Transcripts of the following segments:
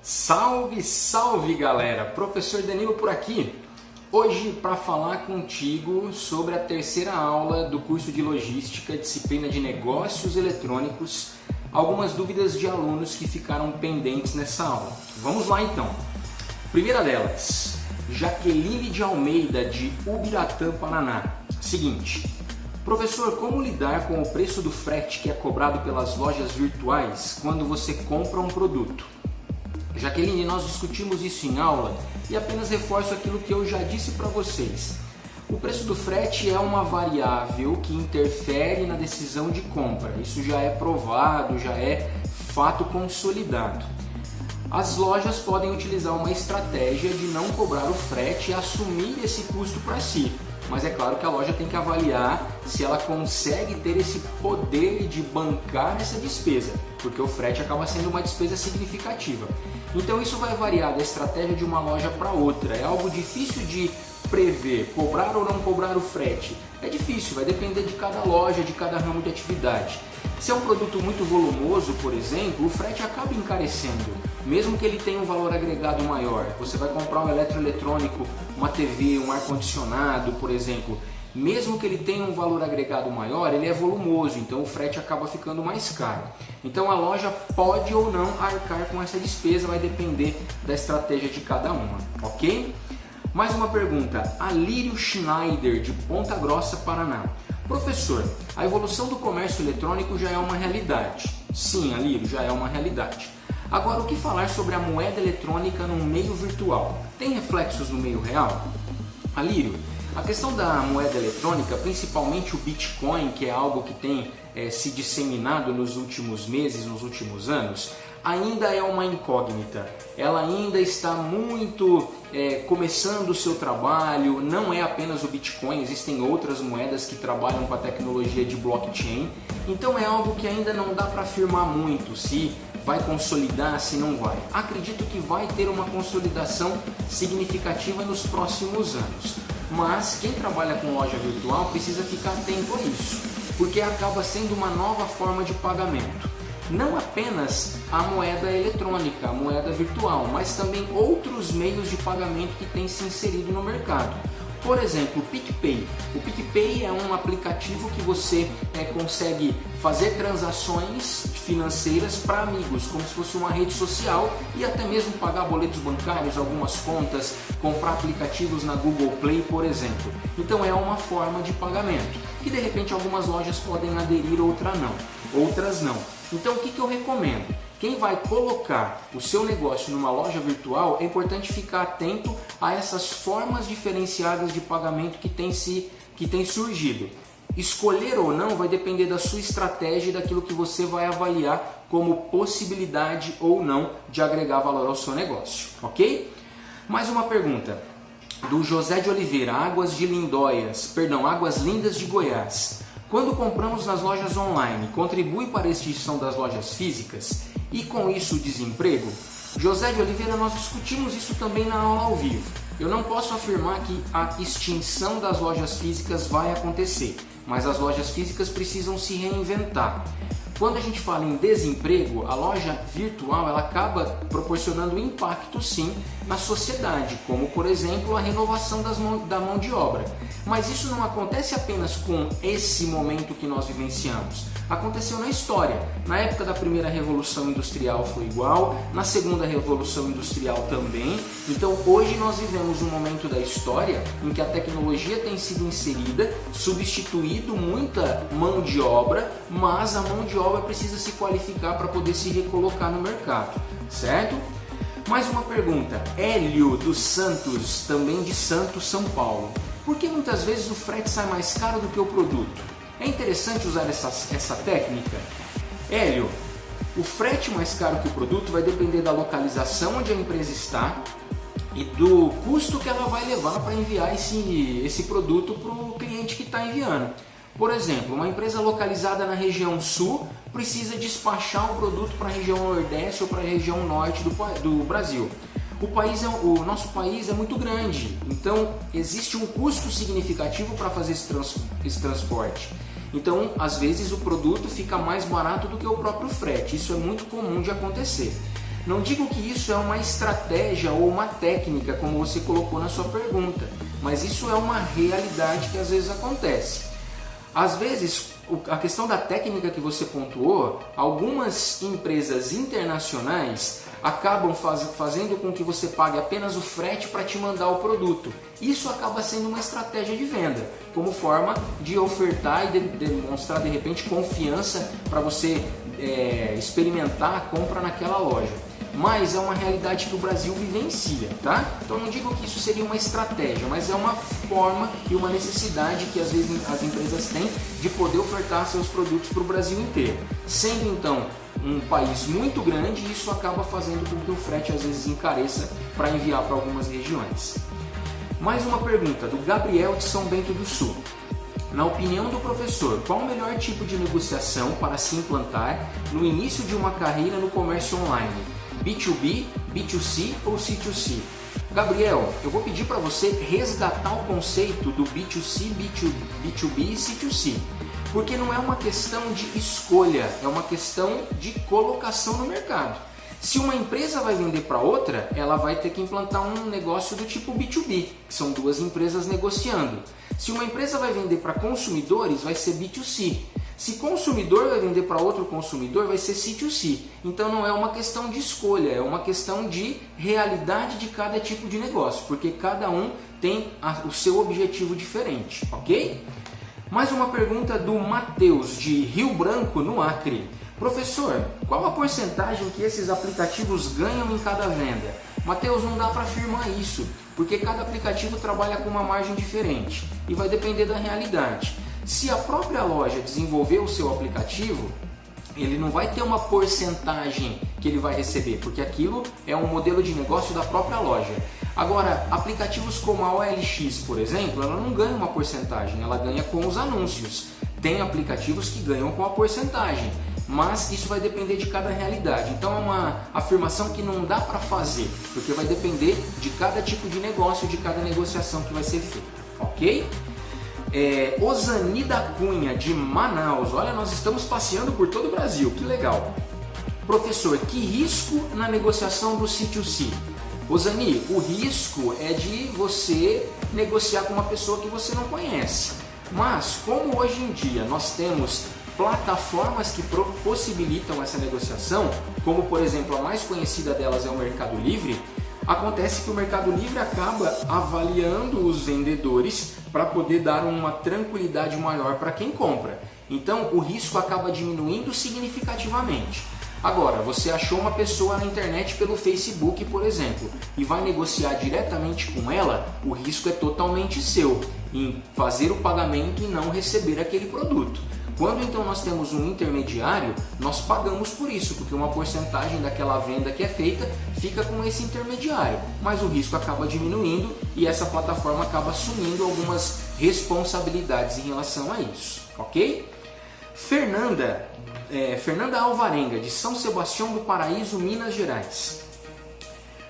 Salve, salve galera! Professor Danilo por aqui. Hoje para falar contigo sobre a terceira aula do curso de Logística, disciplina de Negócios Eletrônicos, algumas dúvidas de alunos que ficaram pendentes nessa aula. Vamos lá então. Primeira delas, Jaqueline de Almeida de Ubiratã, Paraná. Seguinte, professor, como lidar com o preço do frete que é cobrado pelas lojas virtuais quando você compra um produto? Jaqueline, nós discutimos isso em aula e apenas reforço aquilo que eu já disse para vocês. O preço do frete é uma variável que interfere na decisão de compra. Isso já é provado, já é fato consolidado. As lojas podem utilizar uma estratégia de não cobrar o frete e assumir esse custo para si. Mas é claro que a loja tem que avaliar se ela consegue ter esse poder de bancar essa despesa, porque o frete acaba sendo uma despesa significativa. Então isso vai variar da estratégia de uma loja para outra. É algo difícil de prever, cobrar ou não cobrar o frete. É difícil, vai depender de cada loja, de cada ramo de atividade. Se é um produto muito volumoso, por exemplo, o frete acaba encarecendo, mesmo que ele tenha um valor agregado maior. Você vai comprar um eletroeletrônico, uma TV, um ar-condicionado, por exemplo, mesmo que ele tenha um valor agregado maior, ele é volumoso, então o frete acaba ficando mais caro. Então a loja pode ou não arcar com essa despesa, vai depender da estratégia de cada uma, ok? Mais uma pergunta, Alírio Schneider de Ponta Grossa, Paraná. Professor, a evolução do comércio eletrônico já é uma realidade. Sim, Alírio, já é uma realidade. Agora, o que falar sobre a moeda eletrônica no meio virtual? Tem reflexos no meio real? Alírio, a questão da moeda eletrônica, principalmente o Bitcoin, que é algo que tem se disseminado nos últimos meses, nos últimos anos, ainda é uma incógnita. Ela ainda está muito começando o seu trabalho, não é apenas o Bitcoin, existem outras moedas que trabalham com a tecnologia de blockchain, então é algo que ainda não dá para afirmar muito se vai consolidar, se não vai. Acredito que vai ter uma consolidação significativa nos próximos anos, mas quem trabalha com loja virtual precisa ficar atento a isso, porque acaba sendo uma nova forma de pagamento. Não apenas a moeda eletrônica, a moeda virtual, mas também outros meios de pagamento que têm se inserido no mercado. Por exemplo, o PicPay. O PicPay é um aplicativo que você consegue fazer transações financeiras para amigos, como se fosse uma rede social, e até mesmo pagar boletos bancários, algumas contas, comprar aplicativos na Google Play, por exemplo. Então é uma forma de pagamento, que de repente algumas lojas podem aderir, outras não. Então o que eu recomendo? Quem vai colocar o seu negócio numa loja virtual, é importante ficar atento a essas formas diferenciadas de pagamento que tem surgido. Escolher ou não vai depender da sua estratégia e daquilo que você vai avaliar como possibilidade ou não de agregar valor ao seu negócio, ok? Mais uma pergunta do José de Oliveira, Águas Lindas de Goiás. Quando compramos nas lojas online, contribui para a extinção das lojas físicas e com isso o desemprego? José de Oliveira, nós discutimos isso também na aula ao vivo. Eu não posso afirmar que a extinção das lojas físicas vai acontecer, mas as lojas físicas precisam se reinventar. Quando a gente fala em desemprego, a loja virtual ela acaba proporcionando impacto sim na sociedade, como por exemplo a renovação da mão de obra. Mas isso não acontece apenas com esse momento que nós vivenciamos. Aconteceu na história. Na época da primeira Revolução Industrial foi igual, na segunda Revolução Industrial também. Então hoje nós vivemos um momento da história em que a tecnologia tem sido inserida, substituído muita mão de obra, mas a mão de obra precisa se qualificar para poder se recolocar no mercado, certo? Mais uma pergunta, Hélio dos Santos, também de Santos, São Paulo. Por que muitas vezes o frete sai mais caro do que o produto? É interessante usar essa técnica? Hélio, o frete mais caro que o produto vai depender da localização onde a empresa está e do custo que ela vai levar para enviar esse produto para o cliente que está enviando. Por exemplo, uma empresa localizada na região sul precisa despachar o produto para a região nordeste ou para a região norte do Brasil. O nosso país é muito grande, então existe um custo significativo para fazer esse transporte. Então, às vezes o produto fica mais barato do que o próprio frete, isso é muito comum de acontecer. Não digo que isso é uma estratégia ou uma técnica, como você colocou na sua pergunta, mas isso é uma realidade que às vezes acontece. Às vezes, a questão da técnica que você pontuou, algumas empresas internacionais acabam fazendo com que você pague apenas o frete para te mandar o produto. Isso acaba sendo uma estratégia de venda, como forma de ofertar e demonstrar de repente confiança para você experimentar a compra naquela loja. Mas é uma realidade que o Brasil vivencia, tá? Então não digo que isso seria uma estratégia, mas é uma forma e uma necessidade que às vezes as empresas têm de poder ofertar seus produtos para o Brasil inteiro. Sendo então um país muito grande, isso acaba fazendo com que o frete às vezes encareça para enviar para algumas regiões. Mais uma pergunta do Gabriel de São Bento do Sul. Na opinião do professor, qual o melhor tipo de negociação para se implantar no início de uma carreira no comércio online? B2B, B2C ou C2C? Gabriel, eu vou pedir para você resgatar o conceito do B2C, B2B e C2C, porque não é uma questão de escolha, é uma questão de colocação no mercado. Se uma empresa vai vender para outra, ela vai ter que implantar um negócio do tipo B2B, que são duas empresas negociando. Se uma empresa vai vender para consumidores, vai ser B2C. Se consumidor vai vender para outro consumidor, vai ser C2C. Então não é uma questão de escolha, é uma questão de realidade de cada tipo de negócio, porque cada um tem o seu objetivo diferente, ok? Mais uma pergunta do Matheus, de Rio Branco, no Acre. Professor, qual a porcentagem que esses aplicativos ganham em cada venda? Matheus, não dá para afirmar isso, porque cada aplicativo trabalha com uma margem diferente e vai depender da realidade. Se a própria loja desenvolver o seu aplicativo, ele não vai ter uma porcentagem que ele vai receber, porque aquilo é um modelo de negócio da própria loja. Agora, aplicativos como a OLX, por exemplo, ela não ganha uma porcentagem, ela ganha com os anúncios. Tem aplicativos que ganham com a porcentagem, mas isso vai depender de cada realidade. Então é uma afirmação que não dá para fazer, porque vai depender de cada tipo de negócio, de cada negociação que vai ser feita, ok? Osani da Cunha, de Manaus. Olha, nós estamos passeando por todo o Brasil, que legal. Professor, que risco na negociação do C2C? Osani, o risco é de você negociar com uma pessoa que você não conhece. Mas, como hoje em dia nós temos plataformas que possibilitam essa negociação, como por exemplo a mais conhecida delas é o Mercado Livre, acontece que o Mercado Livre acaba avaliando os vendedores para poder dar uma tranquilidade maior para quem compra. Então o risco acaba diminuindo significativamente. Agora, você achou uma pessoa na internet pelo Facebook, por exemplo, e vai negociar diretamente com ela, o risco é totalmente seu em fazer o pagamento e não receber aquele produto. Quando então nós temos um intermediário, nós pagamos por isso, porque uma porcentagem daquela venda que é feita fica com esse intermediário, mas o risco acaba diminuindo e essa plataforma acaba assumindo algumas responsabilidades em relação a isso, ok? Fernanda Alvarenga, de São Sebastião do Paraíso, Minas Gerais.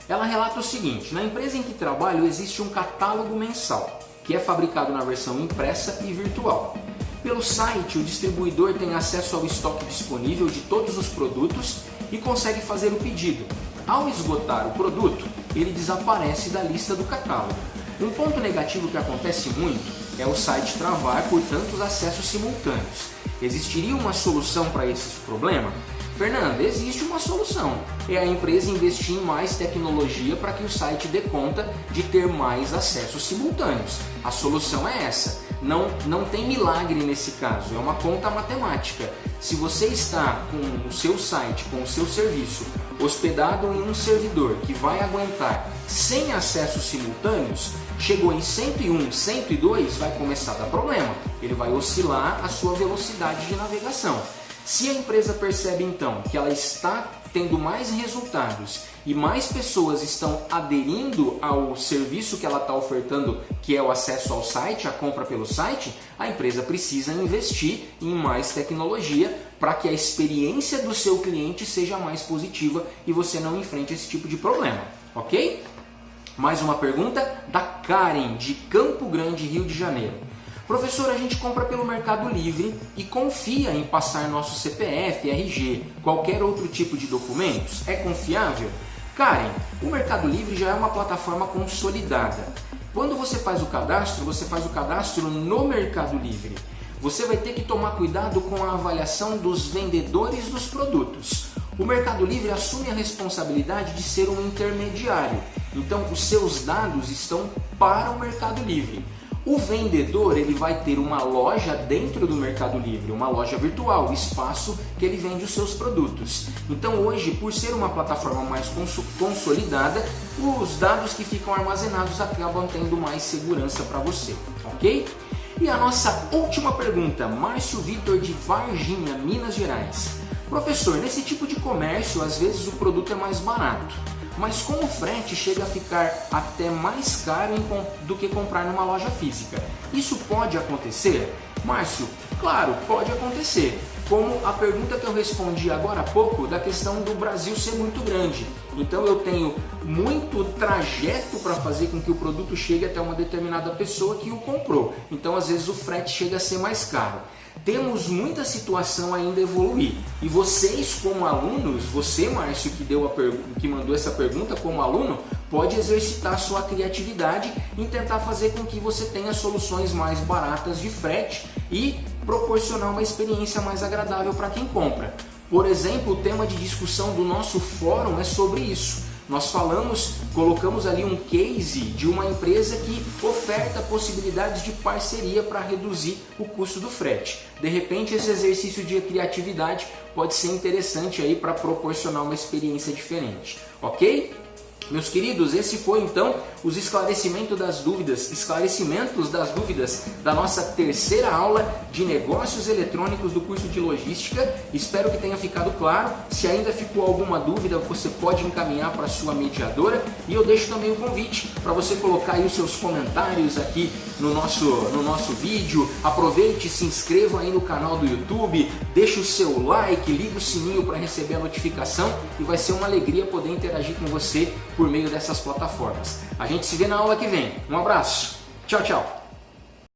Ela relata o seguinte: na empresa em que trabalho existe um catálogo mensal, que é fabricado na versão impressa e virtual. Pelo site, o distribuidor tem acesso ao estoque disponível de todos os produtos e consegue fazer o pedido. Ao esgotar o produto, ele desaparece da lista do catálogo. Um ponto negativo que acontece muito é o site travar por tantos acessos simultâneos. Existiria uma solução para esse problema? Fernanda, existe uma solução. É a empresa investir em mais tecnologia para que o site dê conta de ter mais acessos simultâneos. A solução é essa. Não tem milagre nesse caso, é uma conta matemática. Se você está com o seu site, com o seu serviço hospedado em um servidor que vai aguentar 100 acessos simultâneos, chegou em 101, 102, vai começar a dar problema. Ele vai oscilar a sua velocidade de navegação. Se a empresa percebe então que ela está tendo mais resultados e mais pessoas estão aderindo ao serviço que ela está ofertando, que é o acesso ao site, a compra pelo site, a empresa precisa investir em mais tecnologia para que a experiência do seu cliente seja mais positiva e você não enfrente esse tipo de problema, ok? Mais uma pergunta da Karen, de Campo Grande, Rio de Janeiro. Professor, a gente compra pelo Mercado Livre e confia em passar nosso CPF, RG, qualquer outro tipo de documentos? É confiável? Karen, o Mercado Livre já é uma plataforma consolidada. Quando você faz o cadastro no Mercado Livre. Você vai ter que tomar cuidado com a avaliação dos vendedores dos produtos. O Mercado Livre assume a responsabilidade de ser um intermediário. Então, os seus dados estão para o Mercado Livre. O vendedor ele vai ter uma loja dentro do Mercado Livre, uma loja virtual, o espaço que ele vende os seus produtos. Então hoje, por ser uma plataforma mais consolidada, os dados que ficam armazenados acabam tendo mais segurança para você, ok? E a nossa última pergunta, Márcio Vitor de Varginha, Minas Gerais. Professor, nesse tipo de comércio, às vezes o produto é mais barato. Mas com o frete chega a ficar até mais caro do que comprar numa loja física. Isso pode acontecer? Márcio, claro, pode acontecer. Como a pergunta que eu respondi agora há pouco da questão do Brasil ser muito grande. Então eu tenho muito trajeto para fazer com que o produto chegue até uma determinada pessoa que o comprou. Então às vezes o frete chega a ser mais caro. Temos muita situação ainda a evoluir. E vocês como alunos, você Márcio que mandou essa pergunta como aluno, pode exercitar sua criatividade em tentar fazer com que você tenha soluções mais baratas de frete e proporcionar uma experiência mais agradável para quem compra. Por exemplo, o tema de discussão do nosso fórum é sobre isso. Nós colocamos ali um case de uma empresa que oferta possibilidades de parceria para reduzir o custo do frete. De repente, esse exercício de criatividade pode ser interessante aí para proporcionar uma experiência diferente, ok? Meus queridos, esse foi então os esclarecimentos das dúvidas da nossa terceira aula de negócios eletrônicos do curso de logística. Espero que tenha ficado claro. Se ainda ficou alguma dúvida, você pode encaminhar para a sua mediadora e eu deixo também o convite para você colocar aí os seus comentários aqui no nosso vídeo. Aproveite, se inscreva aí no canal do YouTube, deixe o seu like, liga o sininho para receber a notificação e vai ser uma alegria poder interagir com você por meio dessas plataformas. A gente se vê na aula que vem. Um abraço. Tchau, tchau.